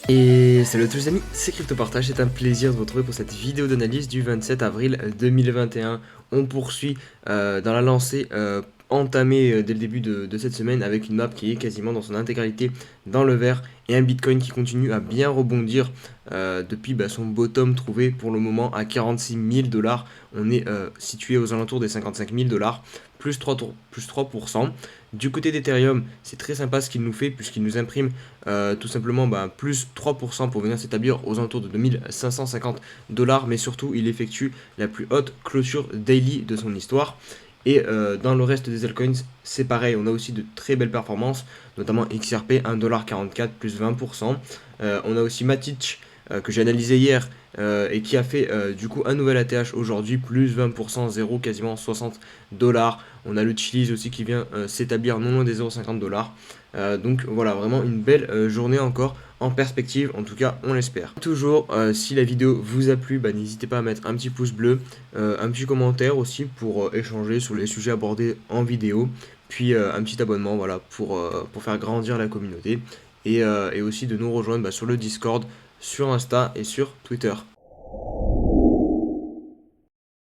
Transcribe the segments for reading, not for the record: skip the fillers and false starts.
Et salut à tous les amis, c'est CryptoPartage, c'est un plaisir de vous retrouver pour cette vidéo d'analyse du 27 avril 2021. On poursuit dans la lancée entamée dès le début de cette semaine avec une map qui est quasiment dans son intégralité dans le vert et un Bitcoin qui continue à bien rebondir depuis son bottom trouvé pour le moment à 46 000 $. On est situé aux alentours des 55 000 $, plus 3%. Du côté d'Ethereum, c'est très sympa ce qu'il nous fait puisqu'il nous imprime tout simplement plus 3% pour venir s'établir aux alentours de 2550 $, mais surtout il effectue la plus haute clôture daily de son histoire. Et dans le reste des altcoins, c'est pareil, on a aussi de très belles performances, notamment XRP 1,44$ plus 20%. On a aussi Matic que j'ai analysé hier et qui a fait du coup un nouvel ATH aujourd'hui, plus 20%, 0, quasiment 60 $. On a le Chiliz aussi qui vient s'établir non loin des 0,50 $. Donc voilà, vraiment une belle journée encore en perspective, en tout cas on l'espère. Toujours, si la vidéo vous a plu, n'hésitez pas à mettre un petit pouce bleu, un petit commentaire aussi pour échanger sur les sujets abordés en vidéo, puis un petit abonnement voilà, pour faire grandir la communauté, et aussi de nous rejoindre sur le Discord, sur Insta et sur Twitter.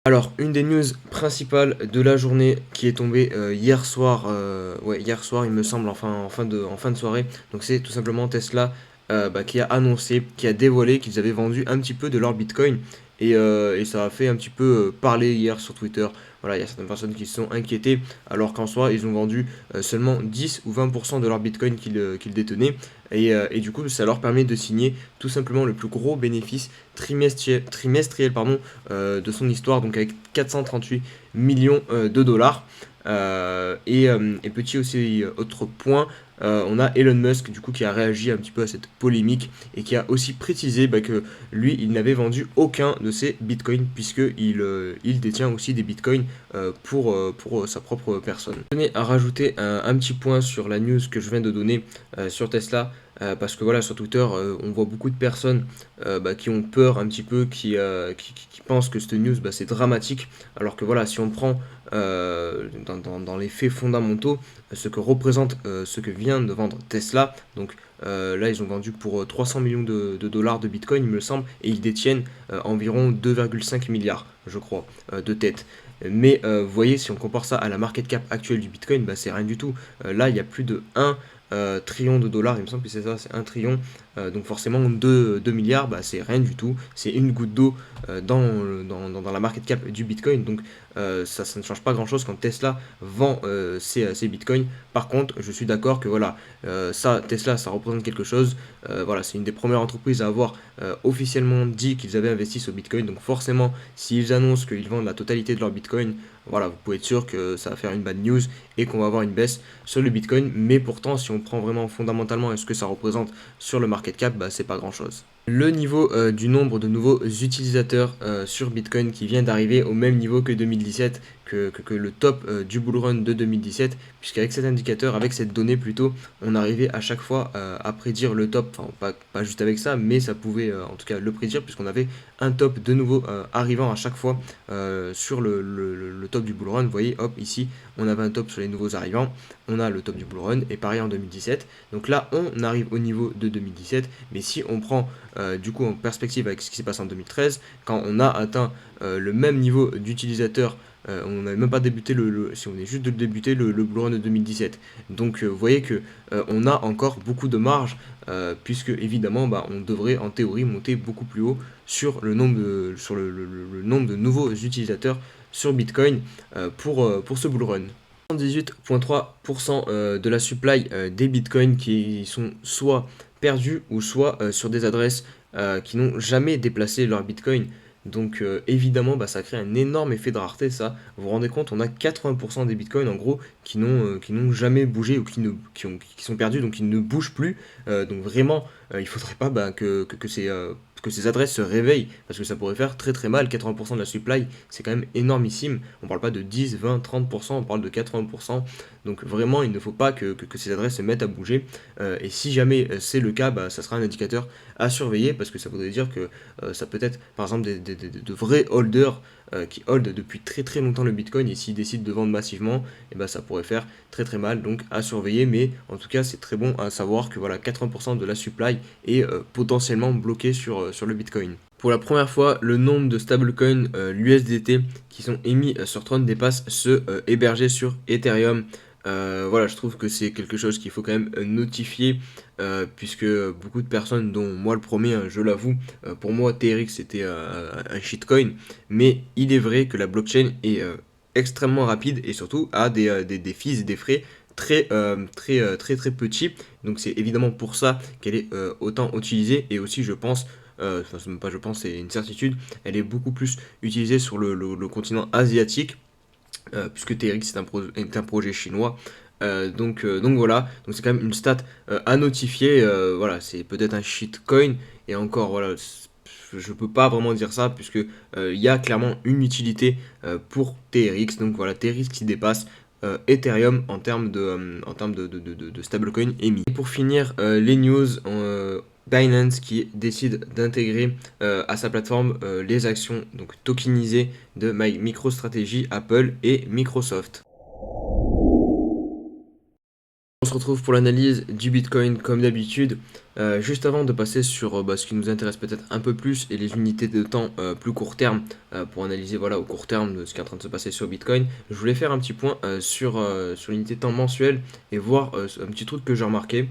Alors, une des news principales de la journée qui est tombée hier soir, hier soir il me semble, enfin en fin de soirée, donc c'est tout simplement Tesla qui a annoncé, qui a dévoilé qu'ils avaient vendu un petit peu de leur Bitcoin, et ça a fait un petit peu parler hier sur Twitter. Voilà, il y a certaines personnes qui se sont inquiétées, alors qu'en soi, ils ont vendu seulement 10 ou 20% de leur Bitcoin qu'ils détenaient, et du coup, ça leur permet de signer tout simplement le plus gros bénéfice trimestriel de son histoire, donc avec 438 millions de dollars. Et petit aussi autre point, on a Elon Musk du coup qui a réagi un petit peu à cette polémique et qui a aussi précisé que lui il n'avait vendu aucun de ses bitcoins puisque il détient aussi des bitcoins pour sa propre personne. Je tenais à rajouter un petit point sur la news que je viens de donner sur Tesla. Parce que voilà, sur Twitter, on voit beaucoup de personnes qui ont peur un petit peu, qui pensent que cette news c'est dramatique, alors que voilà, si on prend dans les faits fondamentaux ce que représente ce que vient de vendre Tesla, donc là ils ont vendu pour 300 millions de dollars de Bitcoin il me semble, et ils détiennent environ 2,5 milliards je crois de tête. Mais vous voyez, si on compare ça à la market cap actuelle du Bitcoin, c'est rien du tout. Là il y a plus de 1 trillion de dollars, il me semble que c'est ça, c'est 1 trillion, donc forcément 2 milliards, c'est rien du tout, c'est une goutte d'eau dans la market cap du Bitcoin, donc ça ne change pas grand chose quand Tesla vend ses Bitcoins. Par contre, je suis d'accord que voilà, Tesla, ça représente quelque chose, voilà, c'est une des premières entreprises à avoir officiellement dit qu'ils avaient investi sur Bitcoin, donc forcément, s'ils annoncent qu'ils vendent la totalité de leur Bitcoin, voilà, vous pouvez être sûr que ça va faire une bad news et qu'on va avoir une baisse sur le Bitcoin. Mais pourtant, si on prend vraiment fondamentalement ce que ça représente sur le market cap, c'est pas grand chose. Le niveau du nombre de nouveaux utilisateurs sur Bitcoin qui vient d'arriver au même niveau que 2017, que le top du bull run de 2017, puisqu'avec cet indicateur, avec cette donnée plutôt, on arrivait à chaque fois à prédire le top, enfin pas juste avec ça, mais ça pouvait en tout cas le prédire, puisqu'on avait un top de nouveau arrivant à chaque fois sur le top du bull run. Vous voyez, hop, ici, on avait un top sur les nouveaux arrivants, on a le top du bull run, et pareil en 2017. Donc là, on arrive au niveau de 2017, mais si on prend du coup en perspective avec ce qui s'est passé en 2013, quand on a atteint le même niveau d'utilisateurs, on n'avait même pas débuté si on est juste de débuter le bull run de 2017. Donc vous voyez que on a encore beaucoup de marge, puisque évidemment on devrait en théorie monter beaucoup plus haut sur le nombre le nombre de nouveaux utilisateurs sur Bitcoin pour ce bull run. 78,3% de la supply des bitcoins qui sont soit perdus ou soit sur des adresses qui n'ont jamais déplacé leur bitcoin. Donc évidemment ça crée un énorme effet de rareté ça. Vous vous rendez compte, on a 80% des bitcoins en gros qui n'ont jamais bougé ou qui sont perdus, donc qui ne bougent plus. Donc vraiment il faudrait pas que ces adresses se réveillent, parce que ça pourrait faire très très mal. 80% de la supply, c'est quand même énormissime. On parle pas de 10, 20, 30%, on parle de 80%. Donc vraiment, il ne faut pas que ces adresses se mettent à bouger. Et si jamais c'est le cas, ça sera un indicateur à surveiller, parce que ça voudrait dire que ça peut être, par exemple, de vrais holders qui hold depuis très très longtemps le Bitcoin, et s'ils décident de vendre massivement, et ben ça pourrait faire très très mal, donc à surveiller. Mais en tout cas c'est très bon à savoir que voilà 80% de la supply est potentiellement bloquée sur le Bitcoin. Pour la première fois, le nombre de stablecoins l'USDT qui sont émis sur Tron dépasse ceux hébergés sur Ethereum. Voilà, je trouve que c'est quelque chose qu'il faut quand même notifier, puisque beaucoup de personnes, dont moi le premier, hein, je l'avoue, pour moi TRX c'était un shitcoin, mais il est vrai que la blockchain est extrêmement rapide et surtout a des fees et des frais très petits. Donc c'est évidemment pour ça qu'elle est autant utilisée, et aussi je pense, enfin c'est même pas je pense, c'est une certitude, elle est beaucoup plus utilisée sur le continent asiatique, puisque TRX est un projet chinois. Donc voilà, donc c'est quand même une stat à notifier. Voilà, c'est peut-être un shitcoin, et encore, voilà, je peux pas vraiment dire ça, puisque il y a clairement une utilité pour TRX. Donc voilà, TRX qui dépasse Ethereum en termes de stablecoin émis. Et pour finir, les news, Binance qui décide d'intégrer à sa plateforme les actions donc tokenisées de MicroStrategy, Apple et Microsoft. On se retrouve pour l'analyse du Bitcoin comme d'habitude. Juste avant de passer sur ce qui nous intéresse peut-être un peu plus, et les unités de temps plus court terme, pour analyser voilà, au court terme de ce qui est en train de se passer sur Bitcoin, je voulais faire un petit point sur l'unité de temps mensuelle, et voir un petit truc que j'ai remarqué,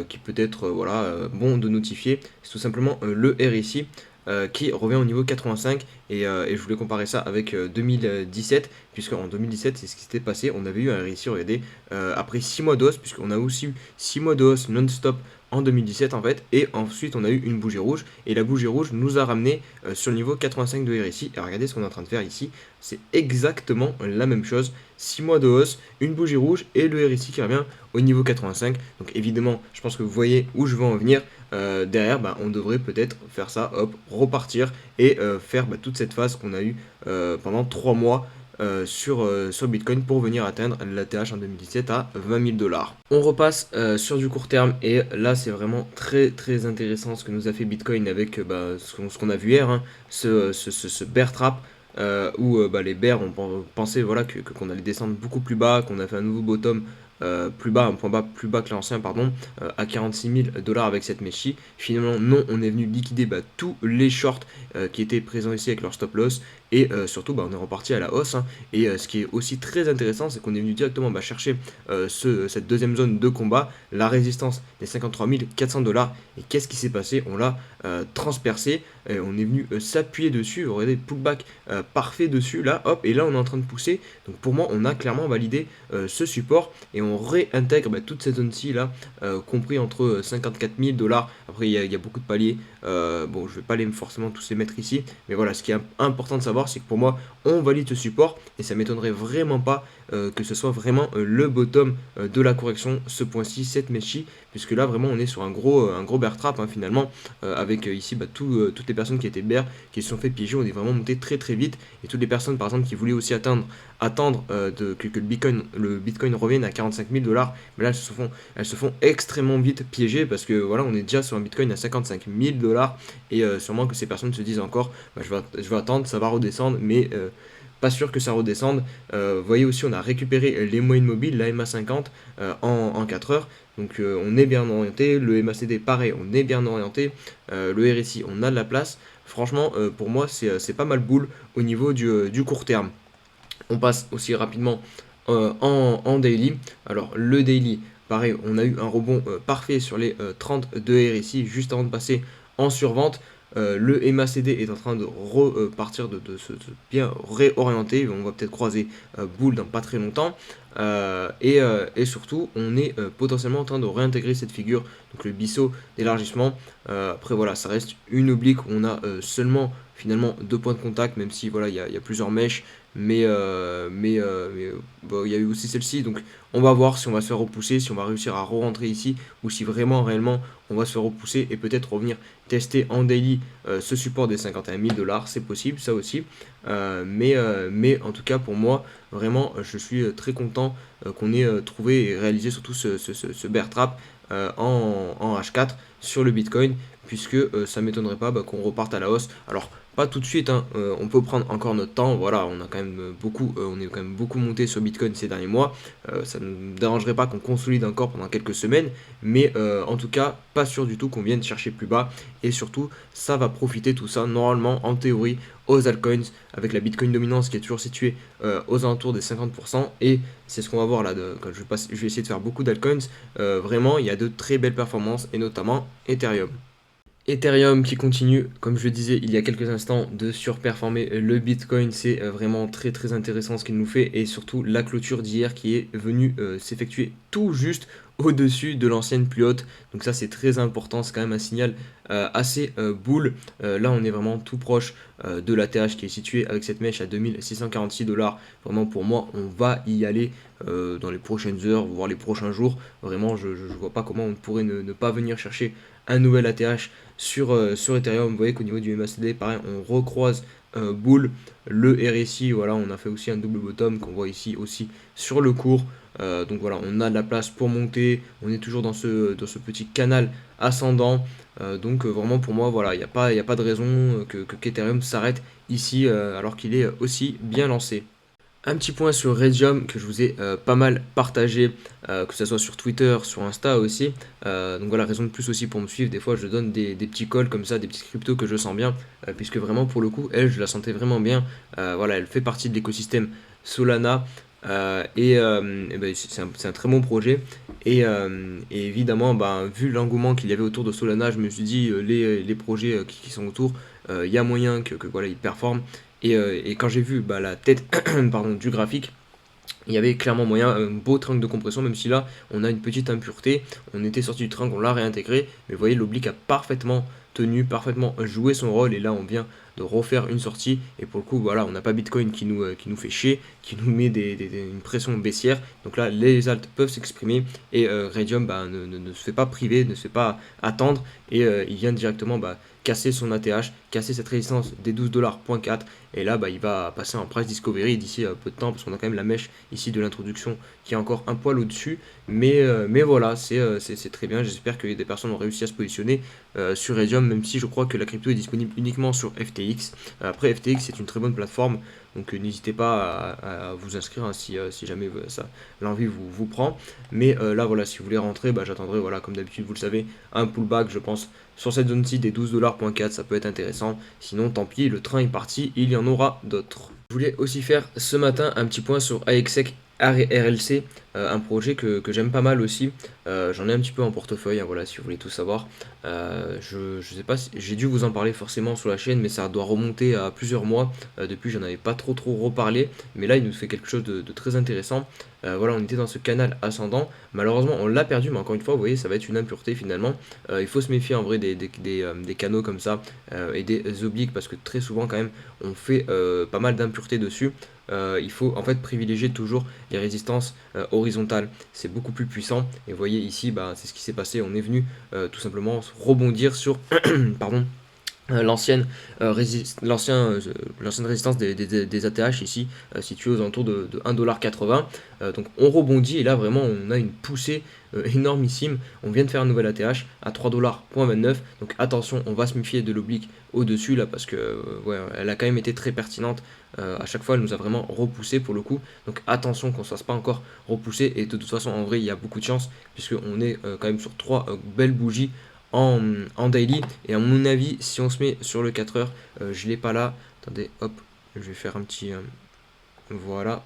qui peut être voilà, bon de notifier. C'est tout simplement le RSI qui revient au niveau 85, et je voulais comparer ça avec 2017, puisque en 2017 c'est ce qui s'était passé. On avait eu un RSI, regardez, après 6 mois de hausse, puisqu'on a aussi eu 6 mois de hausse non-stop en 2017 en fait, et ensuite on a eu une bougie rouge, et la bougie rouge nous a ramené sur le niveau 85 de RSI. Et regardez ce qu'on est en train de faire ici, c'est exactement la même chose. 6 mois de hausse, une bougie rouge, et le RSI qui revient au niveau 85. Donc évidemment, je pense que vous voyez où je veux en venir. Derrière, on devrait peut-être faire ça, hop, repartir, et faire toute cette phase qu'on a eue pendant 3 mois sur Bitcoin, pour venir atteindre la TH en 2017 à 20 000 $. On repasse sur du court terme, et là c'est vraiment très très intéressant ce que nous a fait Bitcoin avec ce qu'on a vu hier, hein, ce bear trap. Où les bears ont pensé voilà, qu'on allait descendre beaucoup plus bas, qu'on a fait un nouveau bottom plus bas, un point bas plus bas que l'ancien, pardon, à 46 000 $ avec cette Meshi. Finalement, non, on est venu liquider tous les shorts qui étaient présents ici avec leur stop loss, et surtout on est reparti à la hausse, hein. Et ce qui est aussi très intéressant, c'est qu'on est venu directement chercher cette deuxième zone de combat, la résistance des 53 400 $. Et qu'est-ce qui s'est passé? On l'a transpercé, et on est venu s'appuyer dessus. Regardez, pullback parfait dessus, là, hop, et là on est en train de pousser. Donc pour moi, on a clairement validé ce support, et on réintègre toute cette zone-ci là, compris entre 54 000 $. Après, il y a beaucoup de paliers. Bon, je vais pas forcément tous les mettre ici, mais voilà, ce qui est important de savoir, c'est que pour moi, on valide ce support, et ça m'étonnerait vraiment pas que ce soit vraiment le bottom de la correction, ce point-ci, cette Meshi, puisque là vraiment on est sur un gros bear trap, hein, finalement, avec ici toutes les personnes qui étaient bear, qui se sont fait piéger. On est vraiment monté très très vite, et toutes les personnes par exemple qui voulaient aussi attendre que le Bitcoin revienne à 45 000 $, mais là elles se font extrêmement vite piéger, parce que voilà, on est déjà sur un Bitcoin à 55 000 $, et sûrement que ces personnes se disent encore je vais attendre, ça va redescendre, mais pas sûr que ça redescende. Vous voyez aussi, on a récupéré les moyennes mobiles, la MA50 en 4 heures. Donc on est bien orienté. Le MACD, pareil, on est bien orienté. Le RSI, on a de la place. Franchement, pour moi, c'est pas mal boule au niveau du court terme. On passe aussi rapidement en daily. Alors le daily, pareil, on a eu un rebond parfait sur les 30 de RSI juste avant de passer en survente. Le MACD est en train de repartir, de se bien réorienter. On va peut-être croiser boule dans pas très longtemps. Et surtout, on est potentiellement en train de réintégrer cette figure, donc le biseau d'élargissement. Après, voilà, ça reste une oblique. On a seulement finalement 2 points de contact, même si voilà, il y a plusieurs mèches. Mais bon, il y a eu aussi celle-ci, donc on va voir si on va se faire repousser, si on va réussir à re-rentrer ici, ou si vraiment réellement on va se faire repousser, et peut-être revenir tester en daily ce support des 51 000 $. C'est possible, ça aussi. Mais en tout cas, pour moi, vraiment, je suis très content qu'on ait trouvé et réalisé surtout ce bear trap en H4 sur le Bitcoin, puisque ça m'étonnerait pas qu'on reparte à la hausse. Alors pas tout de suite, hein, on peut prendre encore notre temps. Voilà, on est quand même beaucoup monté sur Bitcoin ces derniers mois. Ça ne me dérangerait pas qu'on consolide encore pendant quelques semaines, mais en tout cas, pas sûr du tout qu'on vienne chercher plus bas. Et surtout, ça va profiter tout ça normalement, en théorie, aux altcoins, avec la Bitcoin dominance qui est toujours située aux alentours des 50%. Et c'est ce qu'on va voir là, quand je vais essayer de faire beaucoup d'altcoins. Vraiment, il y a de très belles performances, et notamment Ethereum. Ethereum qui continue, comme je le disais il y a quelques instants, de surperformer le Bitcoin. C'est vraiment très très intéressant ce qu'il nous fait, et surtout la clôture d'hier qui est venue s'effectuer tout juste au-dessus de l'ancienne plus haute. Donc ça c'est très important, c'est quand même un signal assez bull. Là on est vraiment tout proche de la TH qui est située avec cette mèche à 2646 $. Vraiment pour moi on va y aller dans les prochaines heures, voire les prochains jours. Vraiment je vois pas comment on pourrait ne pas venir chercher un nouvel ATH sur Ethereum. Vous voyez qu'au niveau du MACD, pareil, on recroise Bull, le RSI, voilà, on a fait aussi un double bottom qu'on voit ici aussi sur le cours. Donc voilà, on a de la place pour monter, on est toujours dans ce petit canal ascendant. Donc vraiment pour moi, voilà, y a pas de raison qu'Ethereum s'arrête ici alors qu'il est aussi bien lancé. Un petit point sur Redium que je vous ai pas mal partagé, que ce soit sur Twitter, sur Insta aussi. Donc voilà, raison de plus aussi pour me suivre. Des fois, je donne des petits calls comme ça, des petites cryptos que je sens bien, puisque vraiment, pour le coup, elle, je la sentais vraiment bien. Voilà, elle fait partie de l'écosystème Solana. Et ben, c'est un très bon projet. Et évidemment, ben, vu l'engouement qu'il y avait autour de Solana, je me suis dit, les projets qui sont autour, il y a moyen voilà, ils performent. Et quand j'ai vu bah, la tête pardon, du graphique, il y avait clairement moyen, un beau triangle de compression, même si là on a une petite impureté. On était sorti du triangle, on l'a réintégré, mais vous voyez l'oblique a parfaitement tenu, parfaitement joué son rôle, et là on vient de refaire une sortie. Et pour le coup voilà, on n'a pas Bitcoin qui nous fait chier, qui nous met une pression baissière. Donc là les alts peuvent s'exprimer, et Radium bah, ne se fait pas priver, ne se fait pas attendre, et il vient directement bah, casser son ATH, casser cette résistance des 12,4 $. Et là, bah, il va passer en price discovery d'ici peu de temps, parce qu'on a quand même la mèche ici de l'introduction qui est encore un poil au-dessus. Mais voilà, c'est très bien. J'espère que des personnes ont réussi à se positionner sur Radium, même si je crois que la crypto est disponible uniquement sur FTX. Après, FTX, c'est une très bonne plateforme, donc n'hésitez pas à vous inscrire hein, si jamais l'envie vous prend. Mais là, voilà, si vous voulez rentrer, bah, j'attendrai, voilà, comme d'habitude, vous le savez, un pullback, je pense, sur cette zone-ci des 12,4 $, ça peut être intéressant. Sinon, tant pis, le train est parti, il y en aura d'autres. Je voulais aussi faire ce matin un petit point sur AXEC RLC, un projet que j'aime pas mal aussi. J'en ai un petit peu en portefeuille, hein, voilà, si vous voulez tout savoir. Je sais pas si j'ai dû vous en parler forcément sur la chaîne, mais ça doit remonter à plusieurs mois. Depuis, j'en avais pas trop reparlé, mais là, il nous fait quelque chose de très intéressant. Voilà, on était dans ce canal ascendant. Malheureusement, on l'a perdu, mais encore une fois, vous voyez, ça va être une impureté finalement. Il faut se méfier en vrai des canaux comme ça et des obliques, parce que très souvent, quand même, on fait pas mal d'impuretés dessus. Il faut en fait privilégier toujours les résistances horizontales, c'est beaucoup plus puissant. Et vous voyez ici, bah, c'est ce qui s'est passé, on est venu tout simplement rebondir sur pardon, l'ancienne résistance des ATH ici, située aux alentours de 1,80 $. Donc on rebondit, et là vraiment on a une poussée énormissime. On vient de faire un nouvel ATH à 3,29 $. Donc attention, on va se méfier de l'oblique au-dessus là, parce que ouais, elle a quand même été très pertinente. À chaque fois elle nous a vraiment repoussé pour le coup. Donc attention qu'on ne se fasse pas encore repousser. Et de toute façon en vrai il y a beaucoup de chance, puisqu'on est quand même sur trois belles bougies en daily. Et à mon avis, si on se met sur le 4 heures, je l'ai pas là. Attendez, hop, je vais faire un petit. Voilà,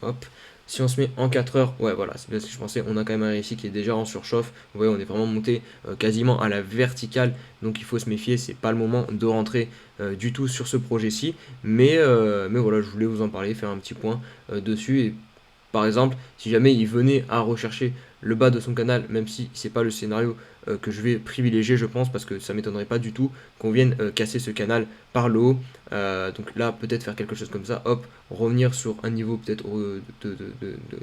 hop. Si on se met en 4 heures, ouais, voilà, c'est bien ce que je pensais. On a quand même un récit qui est déjà en surchauffe. Vous voyez, on est vraiment monté quasiment à la verticale. Donc il faut se méfier, c'est pas le moment de rentrer du tout sur ce projet-ci. Mais voilà, je voulais vous en parler, faire un petit point dessus. Et par exemple, si jamais il venait à rechercher le bas de son canal, même si c'est pas le scénario que je vais privilégier, je pense, parce que ça m'étonnerait pas du tout qu'on vienne casser ce canal par le haut. Donc là, peut-être faire quelque chose comme ça, hop, revenir sur un niveau peut-être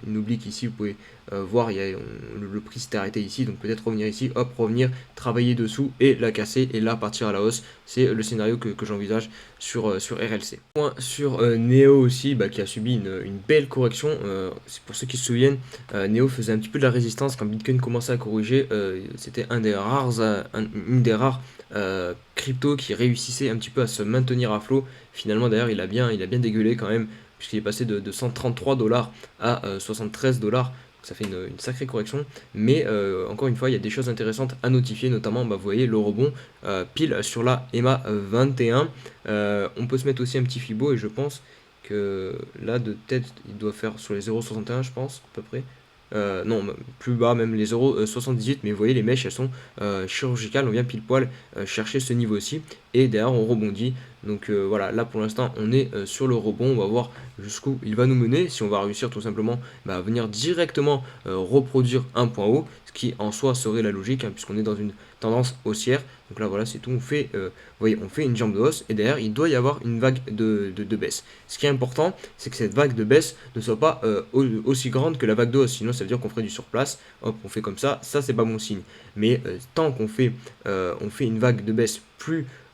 une oblique ici. Vous pouvez voir, le prix s'était arrêté ici, donc peut-être revenir ici, hop, revenir, travailler dessous et la casser, et là partir à la hausse. C'est le scénario que j'envisage sur RLC. Point sur Neo aussi, bah, qui a subi une belle correction. C'est pour ceux qui se souviennent, Neo faisait un petit peu de la résistance quand Bitcoin commençait à corriger. C'était une des rares crypto qui réussissait un petit peu à se maintenir à flot. Finalement d'ailleurs il a bien dégueulé quand même, puisqu'il est passé de 133 dollars à 73 dollars. Ça fait une sacrée correction, mais encore une fois, il y a des choses intéressantes à notifier, notamment, bah, vous voyez, le rebond pile sur la EMA 21. On peut se mettre aussi un petit Fibo, et je pense que là, de tête, il doit faire sur les 0,61, je pense, à peu près. Non, plus bas, même les 0,78, mais vous voyez, les mèches, elles sont chirurgicales, on vient pile poil chercher ce niveau-ci, et derrière, on rebondit. Donc voilà, là pour l'instant, on est sur le rebond, on va voir jusqu'où il va nous mener, si on va réussir tout simplement bah, à venir directement reproduire un point haut, ce qui en soi serait la logique, hein, puisqu'on est dans une tendance haussière. Donc là, voilà, c'est tout. Vous voyez, on fait une jambe de hausse et derrière, il doit y avoir une vague de baisse. Ce qui est important, c'est que cette vague de baisse ne soit pas aussi grande que la vague de hausse. Sinon, ça veut dire qu'on ferait du surplace. Hop, on fait comme ça c'est pas bon signe. Mais tant qu'on fait, on fait une vague de baisse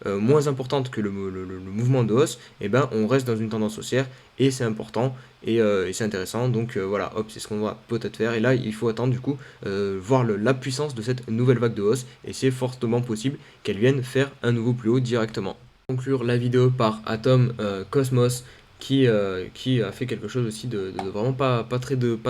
moins importante que le mouvement de hausse, et ben on reste dans une tendance haussière et c'est important et c'est intéressant. Donc voilà, hop, c'est ce qu'on va peut-être faire. Et là, il faut attendre du coup voir la puissance de cette nouvelle vague de hausse et c'est fortement possible qu'elle vienne faire un nouveau plus haut directement. Conclure la vidéo par Atom Cosmos qui a fait quelque chose aussi de vraiment pas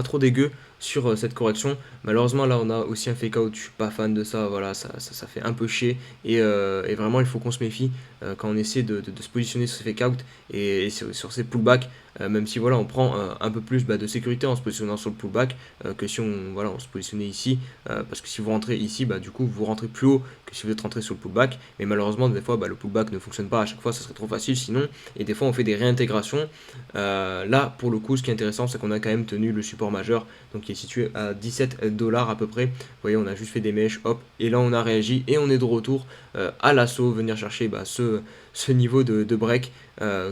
trop dégueu sur cette correction. Malheureusement là on a aussi un fake out, je suis pas fan de ça, voilà, ça fait un peu chier et vraiment il faut qu'on se méfie quand on essaie de se positionner sur ces fake out et sur ces pullbacks, même si voilà on prend un peu plus de sécurité en se positionnant sur le pullback que si on se positionnait ici, parce que si vous rentrez ici, du coup vous rentrez plus haut que si vous êtes rentré sur le pullback, mais malheureusement des fois le pullback ne fonctionne pas à chaque fois, ça serait trop facile sinon, et des fois on fait des réintégrations. Là pour le coup ce qui est intéressant c'est qu'on a quand même tenu le support majeur, donc qui est situé à 17 dollars à peu près. Vous voyez, on a juste fait des mèches, hop, et là on a réagi et on est de retour à l'assaut, venir chercher ce niveau de break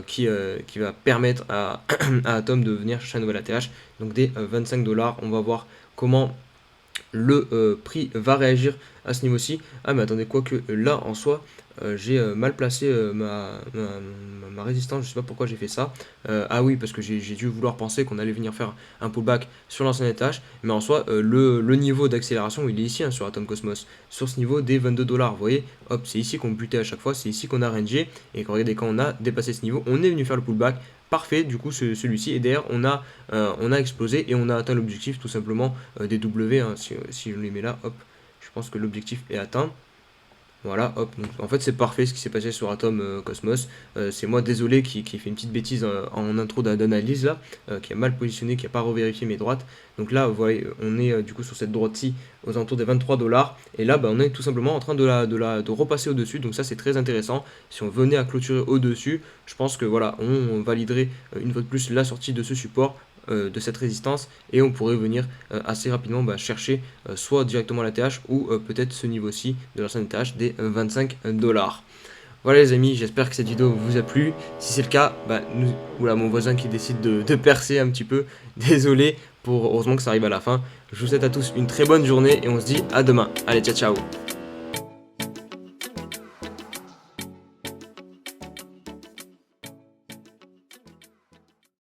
qui va permettre à Atom de venir chercher un nouvel ATH, donc des 25 dollars. On va voir comment le prix va réagir à ce niveau-ci. Ah mais attendez, quoique là en soi j'ai mal placé ma résistance, je sais pas pourquoi j'ai fait ça. Ah oui, parce que j'ai dû vouloir penser qu'on allait venir faire un pullback sur l'ancien étage, mais en soi le niveau d'accélération il est ici, hein, sur Atom Cosmos, sur ce niveau des 22 dollars. Vous voyez, hop, c'est ici qu'on butait à chaque fois, c'est ici qu'on a rangé, et regardez, quand on a dépassé ce niveau, on est venu faire le pullback. Parfait, du coup celui-ci, et derrière on a explosé et on a atteint l'objectif tout simplement des W, hein, si je les mets là, hop, je pense que l'objectif est atteint. Voilà, hop, donc en fait c'est parfait ce qui s'est passé sur Atom Cosmos. C'est moi désolé qui fait une petite bêtise en intro d'analyse là, qui a mal positionné, qui a pas revérifié mes droites. Donc là vous voyez, on est du coup sur cette droite-ci aux alentours des 23 dollars, et là on est tout simplement en train de repasser au-dessus, donc ça c'est très intéressant. Si on venait à clôturer au-dessus, je pense que voilà, on validerait une fois de plus la sortie de ce support, de cette résistance, et on pourrait venir assez rapidement chercher soit directement la TH ou peut-être ce niveau-ci de l'ancienne TH des 25 dollars. Voilà les amis, j'espère que cette vidéo vous a plu. Si c'est le cas, voilà mon voisin qui décide de percer un petit peu. Désolé, heureusement que ça arrive à la fin. Je vous souhaite à tous une très bonne journée et on se dit à demain. Allez, ciao ciao.